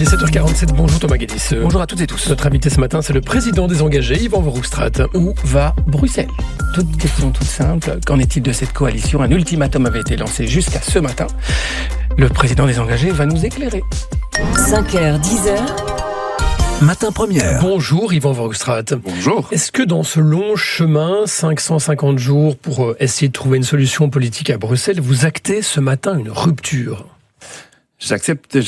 7h47, bonjour Thomas Guédis. Bonjour à toutes et tous. Notre invité ce matin, c'est le président des engagés, Yvan Verhofstadt. Où va Bruxelles? Toute question toute simple. Qu'en est-il de cette coalition? Un ultimatum avait été lancé jusqu'à ce matin. Le président des engagés va nous éclairer. 5h, 10h. Matin première. Bonjour Yvan Verhofstadt. Bonjour. Est-ce que dans ce long chemin, 550 jours pour essayer de trouver une solution politique à Bruxelles, vous actez ce matin une rupture? J'accepte,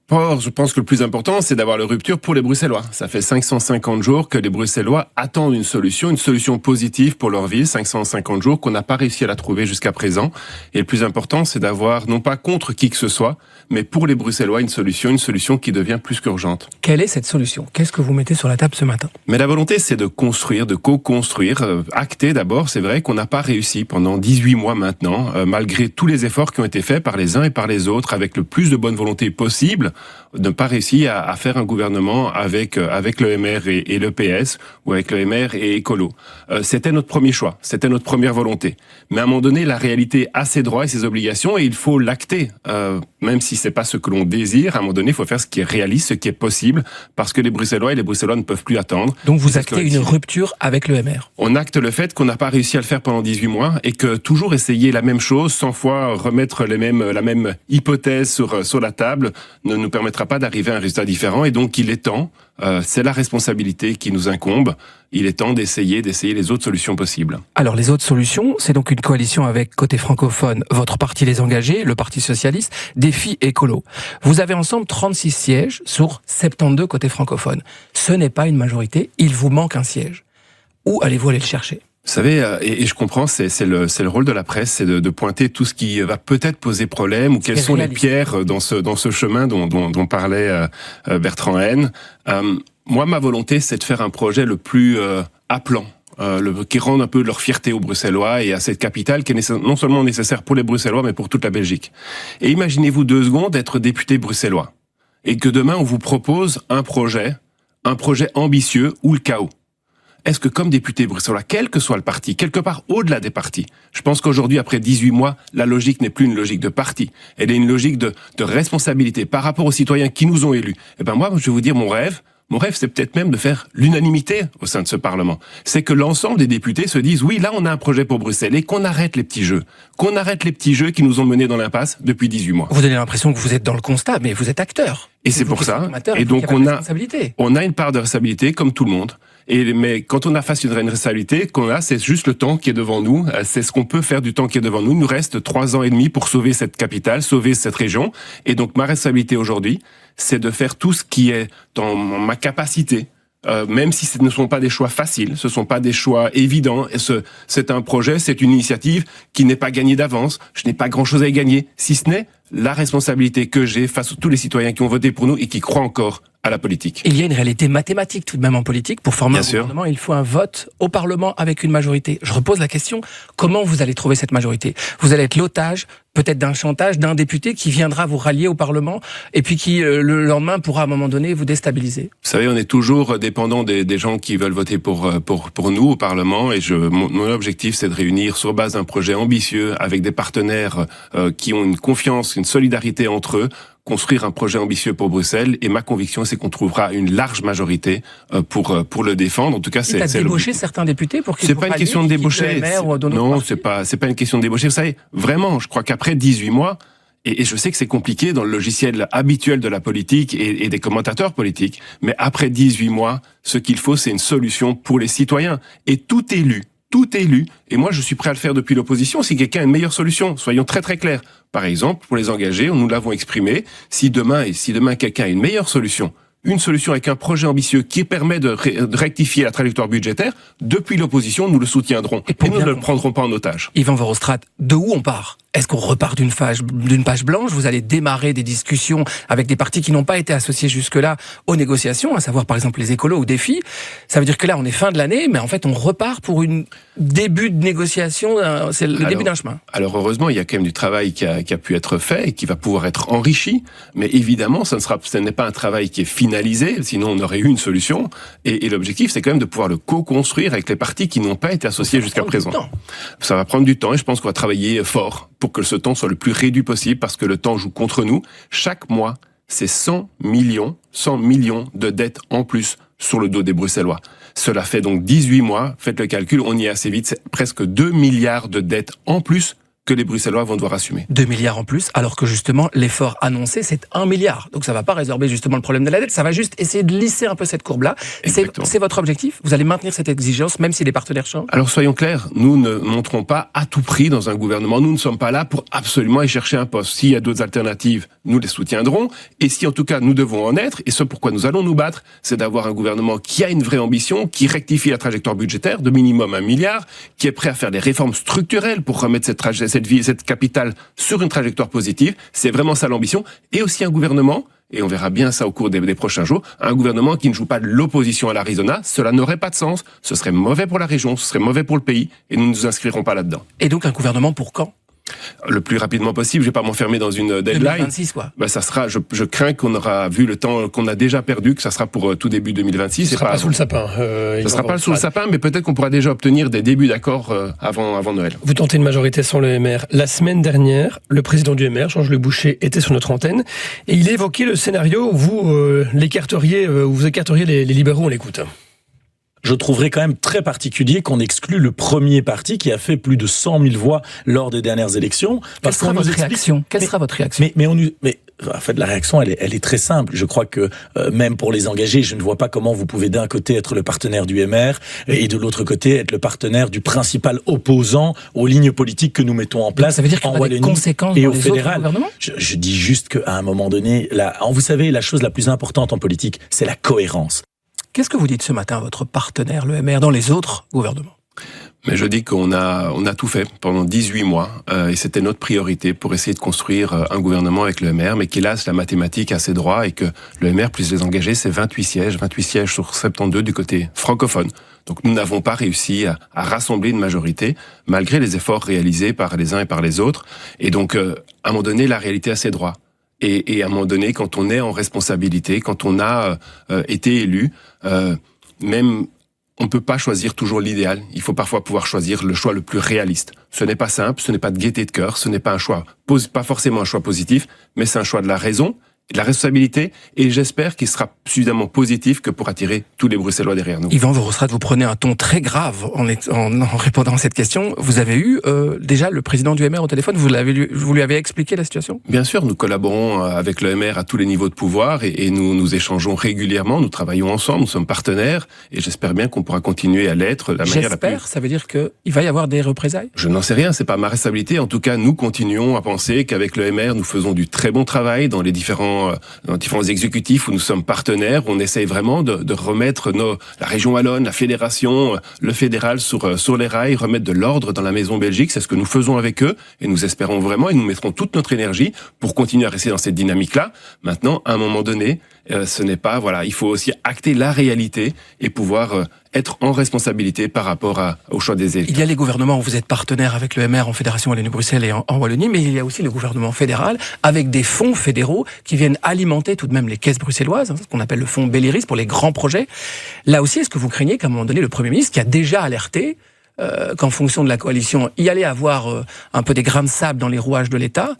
je pense que le plus important, c'est d'avoir la rupture pour les Bruxellois. Ça fait 550 jours que les Bruxellois attendent une solution positive pour leur ville. 550 jours qu'on n'a pas réussi à la trouver jusqu'à présent. Et le plus important, c'est d'avoir, non pas contre qui que ce soit, mais pour les Bruxellois, une solution qui devient plus qu'urgente. Quelle est cette solution? Qu'est-ce que vous mettez sur la table ce matin? Mais la volonté, c'est de construire, de co-construire, acter d'abord. C'est vrai qu'on n'a pas réussi pendant 18 mois maintenant, malgré tous les efforts qui ont été faits par les uns et par les autres, avec le plus de bonne volonté possible, de ne pas réussir à faire un gouvernement avec le MR et le PS, ou avec le MR et Écolo. C'était notre premier choix, c'était notre première volonté. Mais à un moment donné, la réalité a ses droits et ses obligations, et il faut l'acter, même si c'est pas ce que l'on désire. À un moment donné, il faut faire ce qui est réaliste, ce qui est possible, parce que les Bruxellois et les Bruxellois ne peuvent plus attendre. Donc vous actez une rupture avec le MR? On acte le fait qu'on n'a pas réussi à le faire pendant 18 mois, et que toujours essayer la même chose, 100 fois remettre la même hypothèse sur la table, ne nous permettra pas d'arriver à un résultat différent. Et donc il est temps, c'est la responsabilité qui nous incombe, il est temps d'essayer les autres solutions possibles. Alors les autres solutions, c'est donc une coalition avec côté francophone, votre parti Les Engagés, le Parti Socialiste, Défi Écolo. Vous avez ensemble 36 sièges sur 72 côté francophone. Ce n'est pas une majorité, il vous manque un siège. Où allez-vous aller le chercher? Vous savez, et je comprends, c'est le rôle de la presse, c'est de pointer tout ce qui va peut-être poser problème, ou quelles sont les pierres dans ce chemin dont parlait Bertrand Haine. Moi, ma volonté, c'est de faire un projet le plus appelant, qui rende un peu leur fierté aux Bruxellois et à cette capitale qui est non seulement nécessaire pour les Bruxellois, mais pour toute la Belgique. Et imaginez-vous 2 secondes être député bruxellois, et que demain on vous propose un projet ambitieux ou le chaos. Est-ce que comme député bruxellois, quel que soit le parti, quelque part au-delà des partis, je pense qu'aujourd'hui, après 18 mois, la logique n'est plus une logique de parti. Elle est une logique de responsabilité par rapport aux citoyens qui nous ont élus. Et ben moi, je vais vous dire mon rêve, c'est peut-être même de faire l'unanimité au sein de ce Parlement. C'est que l'ensemble des députés se disent, oui, là, on a un projet pour Bruxelles, et qu'on arrête les petits jeux. Qu'on arrête les petits jeux qui nous ont menés dans l'impasse depuis 18 mois. Vous avez l'impression que vous êtes dans le constat, mais vous êtes acteur. Et c'est pour ça. Et donc on a une part de responsabilité comme tout le monde. Mais quand on a face à une responsabilité qu'on a, c'est juste le temps qui est devant nous. C'est ce qu'on peut faire du temps qui est devant nous. Il nous reste 3 ans et demi pour sauver cette capitale, sauver cette région. Et donc ma responsabilité aujourd'hui, c'est de faire tout ce qui est dans ma capacité. Même si ce ne sont pas des choix faciles, ce ne sont pas des choix évidents. C'est un projet, c'est une initiative qui n'est pas gagnée d'avance. Je n'ai pas grand-chose à y gagner, si ce n'est la responsabilité que j'ai face à tous les citoyens qui ont voté pour nous et qui croient encore à la politique. Il y a une réalité mathématique tout de même en politique. Pour former un gouvernement, il faut un vote au Parlement avec une majorité. Je repose la question, comment vous allez trouver cette majorité? Vous allez être l'otage peut-être d'un chantage d'un député qui viendra vous rallier au Parlement et puis qui, le lendemain, pourra à un moment donné vous déstabiliser. Vous savez, on est toujours dépendant des gens qui veulent voter pour nous au Parlement, et mon objectif, c'est de réunir sur base d'un projet ambitieux avec des partenaires qui ont une confiance, une solidarité entre eux, construire un projet ambitieux pour Bruxelles, et ma conviction, c'est qu'on trouvera une large majorité pour le défendre. En tout cas, c'est débaucher certains députés pour qu'ils c'est pas une question de débaucher. Non, c'est pas une question de débaucher. Vous savez, vraiment, je crois qu'après 18 mois, et je sais que c'est compliqué dans le logiciel habituel de la politique et des commentateurs politiques, mais après 18 mois, ce qu'il faut, c'est une solution pour les citoyens. Et tout élu, et moi je suis prêt à le faire depuis l'opposition, si quelqu'un a une meilleure solution, soyons très très clairs. Par exemple, pour les engagés, nous l'avons exprimé, si demain quelqu'un a une meilleure solution, une solution avec un projet ambitieux qui permet de rectifier la trajectoire budgétaire, depuis l'opposition, nous le soutiendrons. Et nous ne le prendrons pas en otage. Yvan Verhofstadt, de où on part? Est-ce qu'on repart d'une page blanche? Vous allez démarrer des discussions avec des partis qui n'ont pas été associés jusque-là aux négociations, à savoir par exemple les écolos ou Défi. Ça veut dire que là, on est fin de l'année, mais en fait, on repart pour une début de négociation, c'est le début d'un chemin. Alors heureusement, il y a quand même du travail qui a pu être fait et qui va pouvoir être enrichi, mais évidemment, ce n'est pas un travail qui est finalisé, sinon on aurait eu une solution, et l'objectif, c'est quand même de pouvoir le co-construire avec les partis qui n'ont pas été associés jusqu'à présent. Ça va prendre du temps, et je pense qu'on va travailler fort pour que ce temps soit le plus réduit possible, parce que le temps joue contre nous. Chaque mois c'est 100 millions de dettes en plus sur le dos des Bruxellois. Cela fait donc 18 mois, faites le calcul, on y est assez vite, c'est presque 2 milliards de dettes en plus que les Bruxellois vont devoir assumer. 2 milliards en plus, alors que justement, l'effort annoncé, c'est 1 milliard. Donc ça va pas résorber justement le problème de la dette, ça va juste essayer de lisser un peu cette courbe-là. C'est votre objectif? Vous allez maintenir cette exigence, même si les partenaires changent? Alors soyons clairs, nous ne monterons pas à tout prix dans un gouvernement. Nous ne sommes pas là pour absolument y chercher un poste. S'il y a d'autres alternatives, nous les soutiendrons. Et si en tout cas nous devons en être, et ce pourquoi nous allons nous battre, c'est d'avoir un gouvernement qui a une vraie ambition, qui rectifie la trajectoire budgétaire de minimum 1 milliard, qui est prêt à faire des réformes structurelles pour remettre cette capitale sur une trajectoire positive. C'est vraiment ça l'ambition. Et aussi un gouvernement, et on verra bien ça au cours des prochains jours, un gouvernement qui ne joue pas de l'opposition à l'Arizona. Cela n'aurait pas de sens. Ce serait mauvais pour la région, ce serait mauvais pour le pays, et nous ne nous inscrirons pas là-dedans. Et donc un gouvernement pour quand? Le plus rapidement possible, je vais pas m'enfermer dans une deadline. 2026, quoi. Ça sera, je crains qu'on aura vu le temps qu'on a déjà perdu, que ça sera pour tout début 2026. Ce sera pas sous le sapin. Ça sera pas sous le sapin, mais peut-être qu'on pourra déjà obtenir des débuts d'accord avant Noël. Vous tentez une majorité sans le MR. La semaine dernière, le président du MR, Georges-Louis Bouchet, était sur notre antenne et il évoquait le scénario où vous écarteriez les libéraux. On l'écoute. Je trouverais quand même très particulier qu'on exclue le premier parti qui a fait plus de 100 000 voix lors des dernières élections. Quelle sera votre réaction? Mais en fait, la réaction, elle est très simple. Je crois que même pour les engagés, je ne vois pas comment vous pouvez d'un côté être le partenaire du MR et de l'autre côté être le partenaire du principal opposant aux lignes politiques que nous mettons en place. Donc ça veut dire qu'il y aura des conséquences et au fédéral. Je dis juste qu'à un moment donné, vous savez, la chose la plus importante en politique, c'est la cohérence. Qu'est-ce que vous dites ce matin à votre partenaire, le MR, dans les autres gouvernements? Mais je dis qu'on a tout fait pendant 18 mois et c'était notre priorité pour essayer de construire un gouvernement avec le MR, mais qu'hélas, la mathématique a ses droits et que le MR plus les engagés, c'est 28 sièges sur 72 du côté francophone. Donc nous n'avons pas réussi à rassembler une majorité, malgré les efforts réalisés par les uns et par les autres. Et donc, à un moment donné, la réalité a ses droits. Et à un moment donné, quand on est en responsabilité, quand on a été élu, même on peut pas choisir toujours l'idéal. Il faut parfois pouvoir choisir le choix le plus réaliste. Ce n'est pas simple, ce n'est pas de gaieté de cœur, ce n'est pas un choix, pas forcément un choix positif, mais c'est un choix de la raison, de la responsabilité, et j'espère qu'il sera suffisamment positif que pour attirer tous les Bruxellois derrière nous. Yvan Verhofstadt, vous prenez un ton très grave en répondant à cette question. Vous avez eu déjà le président du MR au téléphone, vous lui avez expliqué la situation? Bien sûr, nous collaborons avec le MR à tous les niveaux de pouvoir et nous échangeons régulièrement, nous travaillons ensemble, nous sommes partenaires, et j'espère bien qu'on pourra continuer à l'être de la manière la plus... J'espère, ça veut dire qu'il va y avoir des représailles? Je n'en sais rien, c'est pas ma responsabilité. En tout cas, nous continuons à penser qu'avec le MR, nous faisons du très bon travail dans les différents exécutifs où nous sommes partenaires. On essaye vraiment de remettre la région wallonne, la fédération, le fédéral sur les rails, remettre de l'ordre dans la maison Belgique. C'est ce que nous faisons avec eux et nous espérons vraiment et nous mettrons toute notre énergie pour continuer à rester dans cette dynamique-là. Maintenant, à un moment donné, ce n'est pas, il faut aussi acter la réalité et pouvoir être en responsabilité par rapport au choix des élus. Il y a les gouvernements où vous êtes partenaire avec le MR en Fédération Wallonie-Bruxelles et en Wallonie, mais il y a aussi le gouvernement fédéral avec des fonds fédéraux qui viennent alimenter tout de même les caisses bruxelloises, ce qu'on appelle le fonds Belliris pour les grands projets. Là aussi, est-ce que vous craignez qu'à un moment donné, le Premier ministre, qui a déjà alerté qu'en fonction de la coalition, il y allait avoir un peu des grains de sable dans les rouages de l'État.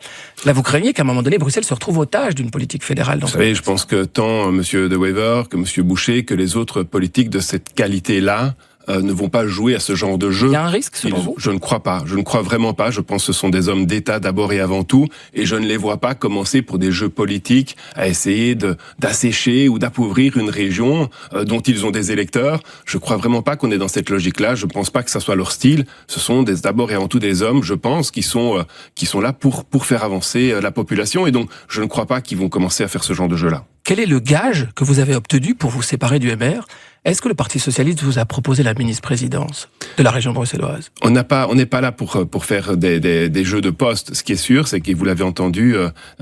Là, vous craignez qu'à un moment donné, Bruxelles se retrouve otage d'une politique fédérale. Vous savez, je pense que tant M. De Wever que M. Boucher, que les autres politiques de cette qualité-là, ne vont pas jouer à ce genre de jeu. Il y a un risque, selon vous ? Je ne crois pas. Je ne crois vraiment pas. Je pense que ce sont des hommes d'État d'abord et avant tout, et je ne les vois pas commencer pour des jeux politiques à essayer d'assécher ou d'appauvrir une région dont ils ont des électeurs. Je crois vraiment pas qu'on est dans cette logique-là. Je pense pas que ça soit leur style. Ce sont d'abord et avant tout des hommes, je pense, qui sont là pour faire avancer la population, et donc je ne crois pas qu'ils vont commencer à faire ce genre de jeu-là. Quel est le gage que vous avez obtenu pour vous séparer du MR ? Est-ce que le Parti socialiste vous a proposé la ministre-présidence de la région bruxelloise ? On n'est pas là pour faire des jeux de poste. Ce qui est sûr, c'est que vous l'avez entendu,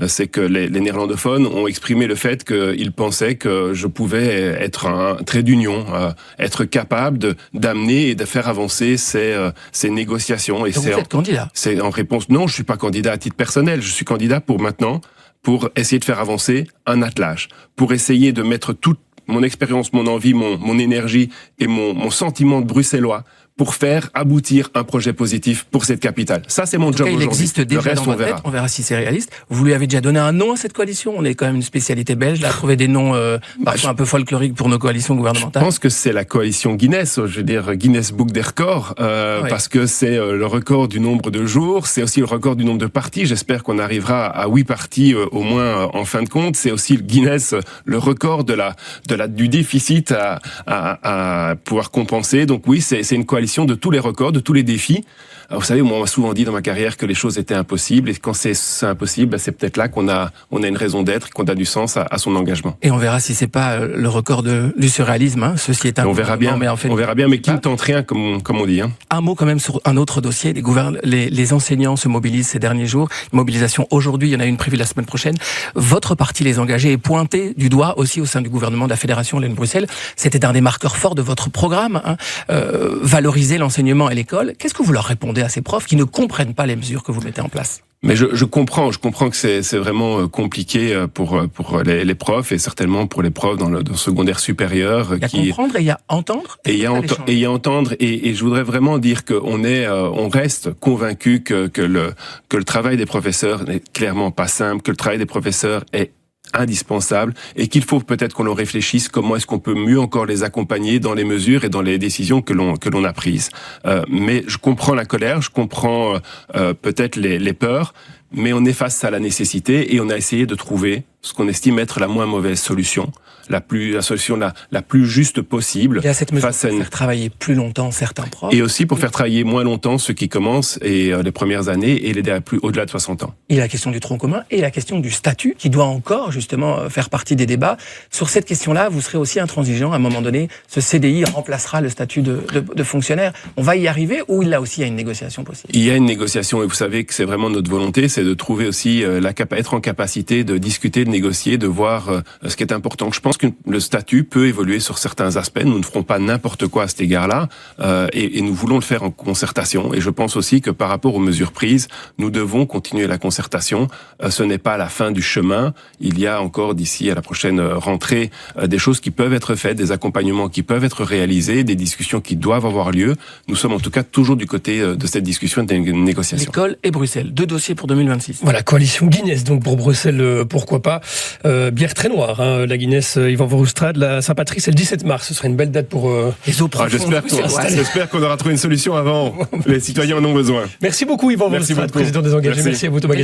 c'est que les néerlandophones ont exprimé le fait qu'ils pensaient que je pouvais être un trait d'union, être capable d'amener et de faire avancer ces négociations. Et donc vous êtes candidat ? C'est en réponse, non, je suis pas candidat à titre personnel. Je suis candidat pour essayer de faire avancer un attelage, pour essayer de mettre toute mon expérience, mon envie, mon énergie et mon sentiment de bruxellois pour faire aboutir un projet positif pour cette capitale. Ça, c'est mon job aujourd'hui. Il existe déjà dans votre tête, on verra si c'est réaliste. Vous lui avez déjà donné un nom à cette coalition? On est quand même une spécialité belge, là, trouver des noms parfois un peu folkloriques pour nos coalitions gouvernementales. Je pense que c'est la coalition Guinness, je veux dire Guinness Book des records, Oui. parce que c'est le record du nombre de jours, c'est aussi le record du nombre de partis. J'espère qu'on arrivera à 8 partis au moins en fin de compte. C'est aussi le Guinness, le record du déficit à pouvoir compenser. Donc oui, c'est une coalition de tous les records, de tous les défis. Alors, vous savez, moi, on m'a souvent dit dans ma carrière que les choses étaient impossibles, et quand c'est impossible, c'est peut-être là qu'on a une raison d'être, qu'on a du sens à son engagement. Et on verra si c'est pas le record du surréalisme, hein. Ceci est un. On verra bien, mais en fait, on verra bien, mais qui ne tente rien, comme on dit, hein. Un mot quand même sur un autre dossier. Les enseignants se mobilisent ces derniers jours. Mobilisation aujourd'hui, il y en a une prévue la semaine prochaine. Votre parti, Les Engagés, est pointé du doigt aussi au sein du gouvernement de la Fédération Wallonie-Bruxelles. C'était un des marqueurs forts de votre programme, hein. Valoriser l'enseignement et l'école. Qu'est-ce que vous leur répondez à ces profs qui ne comprennent pas les mesures que vous mettez en place? Mais je comprends que c'est vraiment compliqué pour les profs, et certainement pour les profs dans le secondaire supérieur. Il y a comprendre et il y a entendre. Et il y a entendre, et je voudrais vraiment dire on reste convaincu que le travail des professeurs n'est clairement pas simple, que le travail des professeurs est indispensable, et qu'il faut peut-être qu'on le réfléchisse, comment est-ce qu'on peut mieux encore les accompagner dans les mesures et dans les décisions que l'on a prises. Mais je comprends la colère, je comprends peut-être les peurs, mais on est face à la nécessité, et on a essayé de trouver ce qu'on estime être la moins mauvaise solution, la solution la plus juste possible. Il y a cette mesure pour faire travailler plus longtemps certains profs. Et aussi pour faire travailler moins longtemps ceux qui commencent et les premières années, et les au-delà de 60 ans. Il y a la question du tronc commun et la question du statut qui doit encore justement faire partie des débats. Sur cette question-là, vous serez aussi intransigeant. À un moment donné, ce CDI remplacera le statut de fonctionnaire. On va y arriver, ou là aussi il y a une négociation possible? Il y a une négociation, et vous savez que c'est vraiment notre volonté, c'est de trouver aussi être en capacité de discuter, de négocier, de voir ce qui est important. Je pense que le statut peut évoluer sur certains aspects. Nous ne ferons pas n'importe quoi à cet égard-là, et nous voulons le faire en concertation. Et je pense aussi que par rapport aux mesures prises, nous devons continuer la concertation. Ce n'est pas la fin du chemin. Il y a encore d'ici à la prochaine rentrée des choses qui peuvent être faites, des accompagnements qui peuvent être réalisés, des discussions qui doivent avoir lieu. Nous sommes en tout cas toujours du côté de cette discussion et des négociations. L'école et Bruxelles, 2 dossiers pour 2026. Voilà, coalition Guinness, donc pour Bruxelles, pourquoi pas. Bière très noire, hein, la Guinness Yvan Verhofstadt, la Saint-Patrick, c'est le 17 mars, ce serait une belle date pour les eaux profondes. J'espère qu'on aura trouvé une solution avant. Les citoyens en ont besoin. Merci beaucoup Yvan Verhofstadt, président des Engagés. Merci à vous Thomas Galli.